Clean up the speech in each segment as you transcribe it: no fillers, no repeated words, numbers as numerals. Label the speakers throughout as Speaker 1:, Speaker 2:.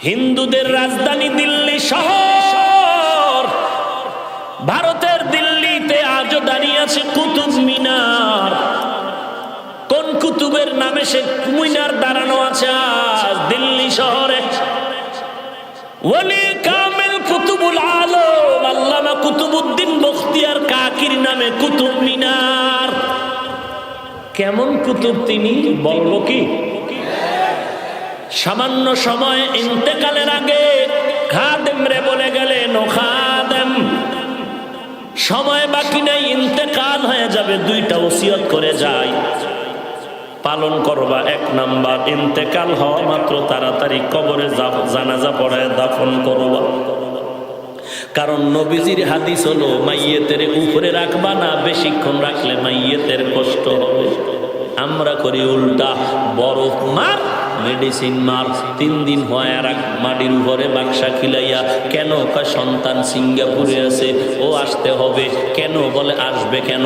Speaker 1: হিন্দুদের রাজধানী দিল্লি শহর, ভারতের দিল্লিতে আজও দাঁড়িয়ে আছে কুতুব মিনার। কোন কুতুবের নামে সে মিনার দাঁড়ানো আছে আজ দিল্লি শহরে? ওলি কামেল কুতুবুল আলম আল্লামা কুতুবউদ্দিন বখতিয়ার কাকির নামে কুতুব মিনার। কেমন কুতুব তিনি বলবো কি? সামান্য সময় ইন্তেকালের আগে খাদেম রে বলে গেলেন, ও খাদেম, সময় বাকি নাই, ইন্তেকাল হয়ে যাবে, দুইটা ওসিয়ত করে যাই, পালন করবা। এক নাম্বার, ইন্তেকাল হওয়া মাত্র তাড়াতাড়ি কবরে জানাজা পড়ায় দাফন করবা। কারণ নবীজির হাদিস হলো, মাইয়েতের উপরে রাখবা না, বেশিক্ষণ রাখলে মাইয়েতের কষ্ট হবে। আমরা করি উল্টা, বরফ মার, মেডিসিন মার, 3 দিন হয় রাখ মাটির উপরে বাক্সা খিলাইয়া। কেন? সন্তান সিঙ্গাপুরে আছে, ও আসতে হবে। কেন? বলে আসবে কেন?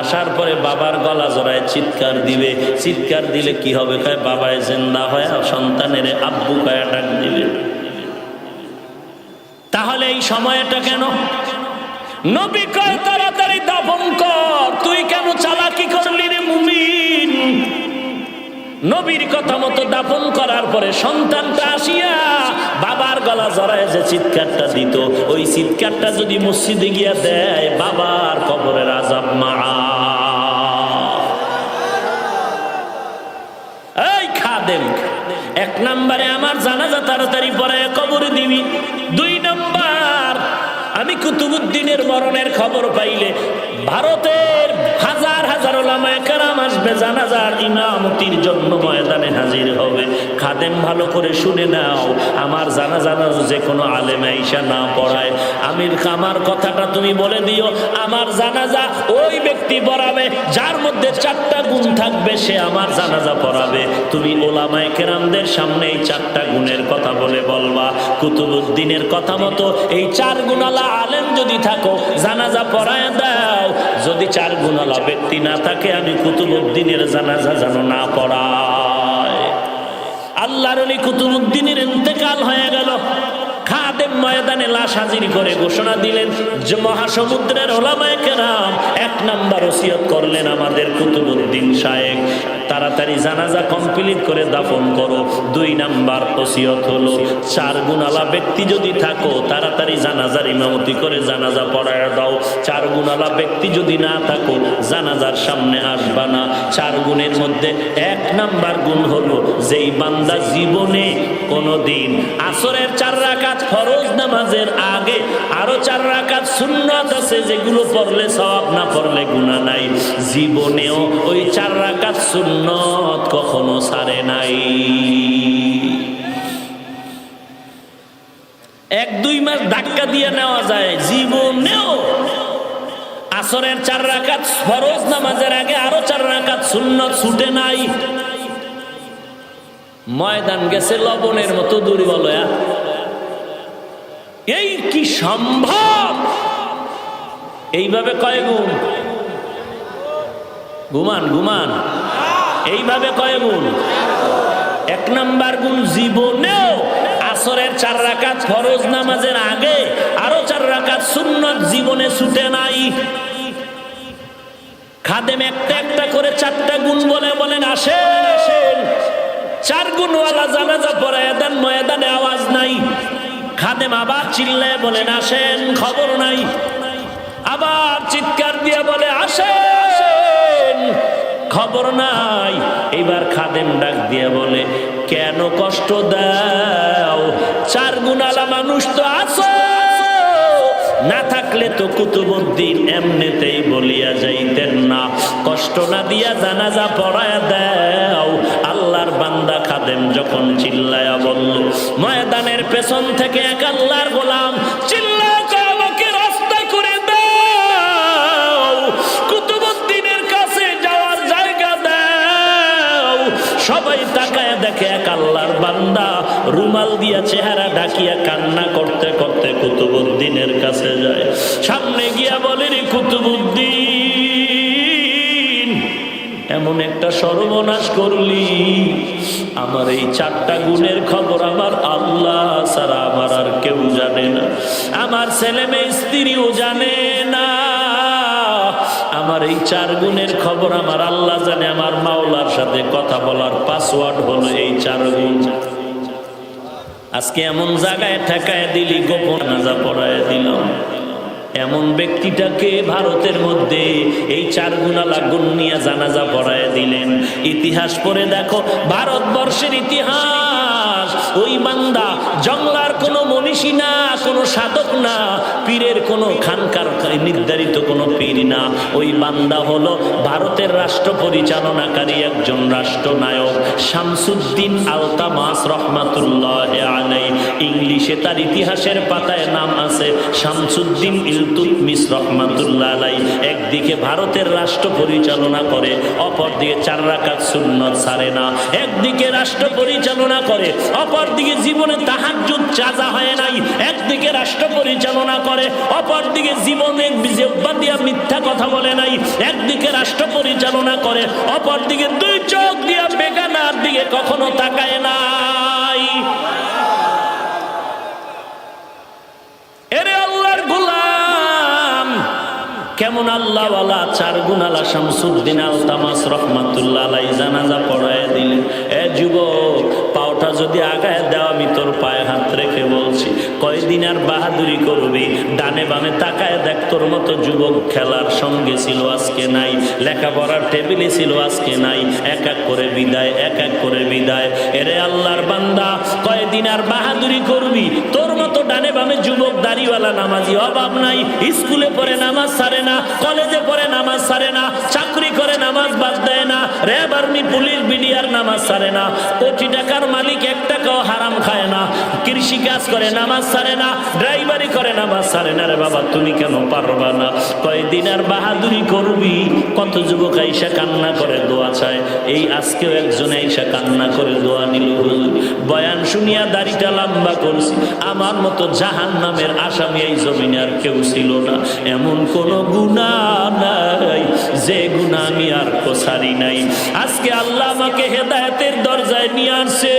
Speaker 1: আসার পরে বাবার গলা জড়ায় চিৎকার দিবে, চিৎকার দিলে কি হবে? বাবায় জিন্দা হয় সন্তানের আব্বু কয়া ডাক দিবে। তাহলে এই সময়টা কেন? নবী কয় তাড়াতাড়ি দাফন কর। তুই কেন চালাকি করলি রে মুমিন? নবীর কথা মতো দাফন করার পরে সন্তানটা আসিয়া বাবার গলা জড়ায় যে চিৎকারটা দিত, ওই চিৎকারটা যদি মসজিদে গিয়া দেয়, বাবার কবরের আযাব মাআফ। এই খাদেম, 1 নম্বরে আমার জানাজা তাড়াতাড়ি পড়ায় কবরে দিবি। 2 নম্বর, আমি কুতুবউদ্দিনের মরণের খবর পাইলে ভারতের হাজার হাজার উলামায়ে কেরাম আসবে, জানাজার ইমামতির জন্য ময়দানে হাজির হবে। খাদেম, ভালো করে শুনে নাও, আমার জানাজা যে কোনো আলেম আইসা না পড়ায়, আমার কথাটা তুমি বলে দিও, আমার জানাজা ওই ব্যক্তি পড়াবে যার মধ্যে 4টা গুণ থাকবে, সে আমার জানাজা পড়াবে। তুমি উলামায়ে কেরামদের সামনে এই 4টা গুণের কথা বলবা। কুতুবউদ্দিনের কথা মতো এই 4 গুণালা আলেম যদি থাকো, জানাজা পড়ায় দাও। যদি 4 গুণালা ব্যক্তি না থাকে, আমি কুতুবউদ্দিনের জানাজা যেন না পড়ায়। আল্লাহর ওলি কুতুবউদ্দিনের ইন্তেকাল হয়ে গেল। খাদেম ময়দানে লাশ হাজির করে ঘোষণা দিলেন যে মহাসমুদ্রের উলামায়ে কেরাম 1 নাম্বার ওসিয়ত করলেন আমাদের কুতুবউদ্দিন সাহেব, তাড়াতাড়ি জানাজা কমপ্লিট করে দাফন করো। 2 নাম্বার ওসিয়ত হলো, 4 গুণালা ব্যক্তি যদি থাকো, তাড়াতাড়ি জানাজার ইমামতি করে জানাজা পড়ায় দাও। 4 গুণালা ব্যক্তি যদি না থাকো, জানাজার সামনে আসবা না। 4 গুণের মধ্যে 1 নাম্বার গুণ হলো, যেই বান্দা জীবনে কোনদিন আসরের 4 রাকাত ফরজ নামাজের আগে আরো 4 রাকাত সুন্নাত আছে, যেগুলো পড়লে সওয়াব, না পড়লে গুনাহ নাই, জীবনেও ওই 4 রাকাত সুন্নাত কখনো ছাড়ে নাই। 1-2 মাস ধাক্কা দিয়ে নেওয়া যায়, জীবনেও আসরের 4 রাকাত ফরজ নামাজের আগে আরো 4 রাকাত সুন্নাত ছুটে নাই। ময়দান গেছে লবণের মতো দুর্বল। এই কি সম্ভব? এইভাবে কয় গুণ? ঘুমান এইভাবে কয় গুণ? 1 নাম্বার গুণ, জীবনেও আসরের 4 রাকাত ফরজ নামাজের আগে আরো 4 রাকাত সুন্নাত জীবনে ছুটে নাই। খাদেম একটা একটা করে 4টা গুণ বলেন আসেন। 4 গুণওয়ালা জানাজা পড়ায় দেন, ময়দানে আওয়াজ নাই। খাদেম আবার চিল্লায় বলেন আসেন, খবর নাই। আবার চিৎকার দিয়ে বলে আসেন, খবর নাই। এইবার খাদেম ডাক দিয়ে বলে, কেন কষ্ট দাও? 4 গুণালা মানুষ তো আছো, না থাকলে তো কুতুবউদ্দিন এমনিতেই বলিয়া যাইতেন না। কষ্ট না দিয়া জানাজা পড়ায় দাও। আল্লাহর বান্দা খাদেম যখন চিল্লায়া বলল, ময়দানের পেছন থেকে এক আল্লাহর গোলাম চিল্লায় আমাকে রাস্তা করে দাও, কুতুবউদ্দিনের কাছে যাওয়ার জায়গা দাও। সবাই তাকায় দেখে এক আল্লাহর বান্দা রুমাল দিয়া চেহারা ঢাকিয়া কান্না করতে করতে কুতুবউদ্দিনের কাছে যায়। সামনে গিয়া বলে, রে কুতুবউদ্দিন, এমন একটা সর্বনাশ করলি, আমার এই 4টা গুণের খবর আমার আল্লাহ না, আমার ছেলে মেয়ে স্ত্রীও জানে না। আমার এই 4 গুণের খবর আমার আল্লাহ জানে। আমার মাওলার সাথে কথা বলার পাসওয়ার্ড হলো এই 4 গুণ। আজকে এমন জায়গায় ঠেকায় দিলি, গোপন নাজা পড়ায় দিলাম। এমন ব্যক্তিটাকে ভারতের মধ্যে এই 4 গুণালা গুণ নিয়ে জানাজা পড়ায় দিলেন। ইতিহাস পড়ে দেখো, ভারতবর্ষের ইতিহাস। ওই বান্দা জংলার কোনো মনীষী না, কোনো সাধক না, পীরের কোনো খানকার নির্ধারিত কোনো পীর না। ওই বান্দা হলো ভারতের রাষ্ট্র পরিচালনাকারী একজন রাষ্ট্রনায়ক, শামসুদ্দিন আলতামাস রহমাতুল্লাহ আলাইহি। ইংলিশে তার ইতিহাসের পাতায় নাম আছে শামসুদ্দিন ইলতুৎমিশ রহমাতুল্লাহ আলাইহি। একদিকে ভারতের রাষ্ট্র পরিচালনা করে, অপরদিকে 4 রাকাত সুন্নত ছাড়ে না। একদিকে রাষ্ট্র পরিচালনা করে, অপরদিকে জীবনে তাহাজ্জুদ চাজা হয় নাই। একদিকে রাষ্ট্র পরিচালনা করে, অপরদিকে জীবনে জিহ্বা দিয়া মিথ্যা কথা বলে নাই। একদিকে রাষ্ট্র পরিচালনা করে, অপরদিকে 2 চোখ দিয়া বেগানার দিকে কখনো তাকায় নাই। এরে আল্লাহর গোলাম, কেমন আল্লাহওয়ালা 4 গুণালা শামসুদ্দিন আলতামাস রহমাতুল্লাহ আলাইহি জানাজা পড়ায় দিলেন। এ যুবক, পাওটা যদি আগায় দেওয়া, আমি তোর পায়ে হাত রেখে বলছি, কয়দিন আর বাহাদুরি করবি? ডানে বামে তাকায় দেখ, তোর মতো যুবক খেলার সঙ্গে ছিল, আজকে নাই। লেখাপড়ার টেবিলে ছিল, আজকে নাই। এক এক করে বিদায়, এক এক করে বিদায়। এরে আল্লাহর বান্দা, কয়দিন আর বাহাদুরি করবি? তোর মতো ডানে বামে যুবক দাড়িওয়ালা নামাজি অভাব নাই। স্কুলে পড়ে নামাজ ছাড়ে না, কলেজে পড়ে নামাজ ছাড়ে না, চাকরি করে নামাজ বাদ দেয় না, র্যাব আর্মি পুলিশ বিডিআর নামাজ ছাড়ে না, কোটি টাকার মালিক 1 টাকাও হারাম খায় না, কৃষি কাজ করে নামাজ ছাড়ে না, ড্রাইভারি করে নামাজ ছাড়ে না। রে বাবা, তুমি কেন পারবা না? কয়দিন আর বাহাদুরি করবি? কত যুবক আইসা কান্না করে দোয়া চায়। এই আজকেও একজন আইসা কান্না করে দোয়া নিল, হুজুর বয়ান শুনিয়া দাড়িটা লম্বা করছি, আমার মতো জাহান্নামের আসামি এই জমিনে আর কেউ ছিল না। এমন কোন গুনাহ নাই যে গুনাহ আমি আর কোসারি নাই। আজকে আল্লাহ আমাকে হেদায়েতের দরজায় নিয়ে আসছে,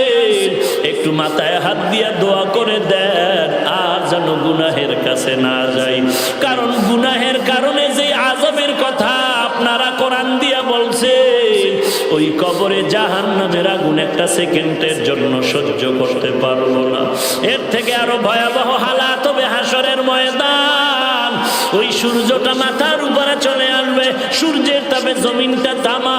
Speaker 1: একটু মাথায় হাত দিয়া দোয়া করে দেন, আর যেন গুনাহের কাছে না যাই। কারণ গুনাহের কারণে যে আযাবের কথা আপনারা কোরআন দিয়া বলছে, ওই কবরে জাহান্নামের আগুন 1 সেকেন্ডের জন্য সহ্য করতে পারবো না। এর থেকে আরো ভয়াবহ হালাত হবে হাসরের ময়দান। ওই সূর্যটা মাথার উপরে চলে আসবে, সূর্যের তাপে জমিনটা তামা,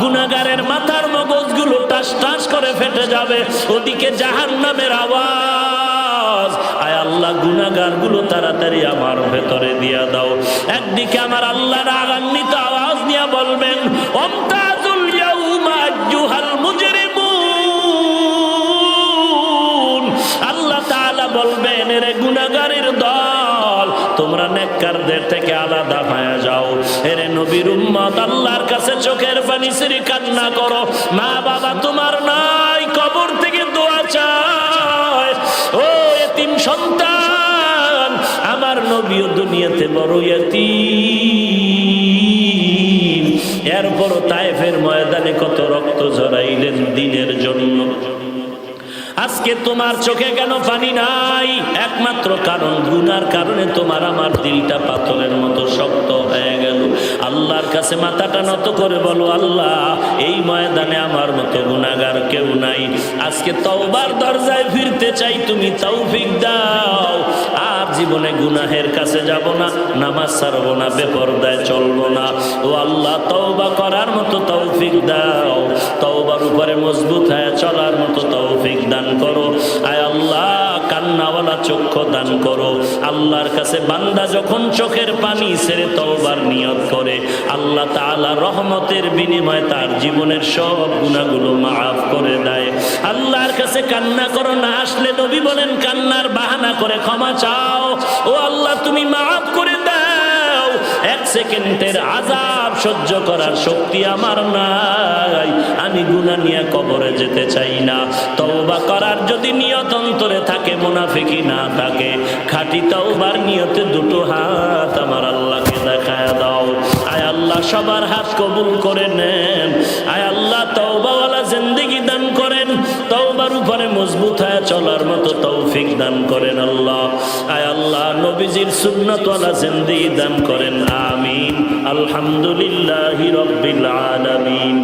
Speaker 1: গুনাহগারের মাথার মগজগুলো টাস টাস করে ফেটে যাবে। ওদিকে জাহান্নামের আওয়াজ, আয় আল্লাহ গুনাহগার গুলো তাড়াতাড়ি আমার ভেতরে দিয়া দাও। একদিকে আমার আল্লাহ রাগান্বিত আওয়াজ নিয়ে বলবেন, আমতাজুল ইয়াউমা আইয়ুহাল মুজরিমুন। আল্লাহ তাআলা বলবেন, এরে গুনাহগারের দল, তোমরা নেককারদের থেকে আলাদা হয়ে যাও। এরে নবীর উম্মত, আল্লাহর কাছে চোখের পানি ছেড়ে কান্না করো। মা বাবা তোমার নাই, কবর থেকে দোয়া চায়। ও এতিম সন্তান, আমার নবীও দুনিয়াতে বড় এতিম, এরপরও তায়েফের ময়দানে কত রক্ত ঝরাইলেন দিনের জন্য। আজকে তোমার চোখে কেন পানি নাই? একমাত্র কারণ গুনার কারণে তোমার আমার দিলটা পাথরের মতো শক্ত হয়ে গেল। আল্লাহর কাছে মাথাটা নত করে বলো, আল্লাহ এই ময়দানে আমার মতো গুনাহগার কেউ নাই। আজকে তওবার দরজায় ফিরতে চাই, তুমি তৌফিক দাও। আর জীবনে গুনাহের কাছে যাব না, নামাজ ছাড়বো না, বেপরদায় চলবো না। ও আল্লাহ, তওবা করার মতো তৌফিক দাও, তওবার উপরে মজবুত হয়ে চলার মতো তৌফিক দান করো। আয় আল্লাহ, কান্নাওয়ালা চক্ষু দান করো। আল্লাহর কাছে বান্দা যখন চোখের পানি ছেড়ে তওবার নিয়ত করে, আল্লাহ তাআলা রহমতের বিনিময়ে তার জীবনের সব গুনাহগুলো মাফ করে দেয়। আল্লাহর কাছে কান্না করো, না আসলে নবী বলেন কান্নার বাহানা করে ক্ষমা চাও। ও আল্লাহ, তুমি মাফ করে দাও। 1 সেকেন্ডের আযাব সহ্য করার শক্তি আমার নাই, আমি গুনাহ নিয়ে কবরে যেতে চাই না। তওবা করার যদি নিয়ত অন্তরে থাকে, মুনাফিকি না থাকে, খাঁটি তওবার নিয়তে 2 হাত আমার আল্লাহকে দেখায় দাও। আয় আল্লাহ, সবার হাত কবুল করে নেন। আয় আল্লাহ, তওবাওয়ালা জিন্দেগি দান করেন, তওবার উপরে মজবুত হয়ে চলার মতো তৌফিক দান করেন আল্লাহ। আয় আল্লাহ নবীজির সুন্নাত ওয়ালা জিন্দেগি দান করেন, আমিন। আলহামদুলিল্লাহি রাব্বিল আলামিন।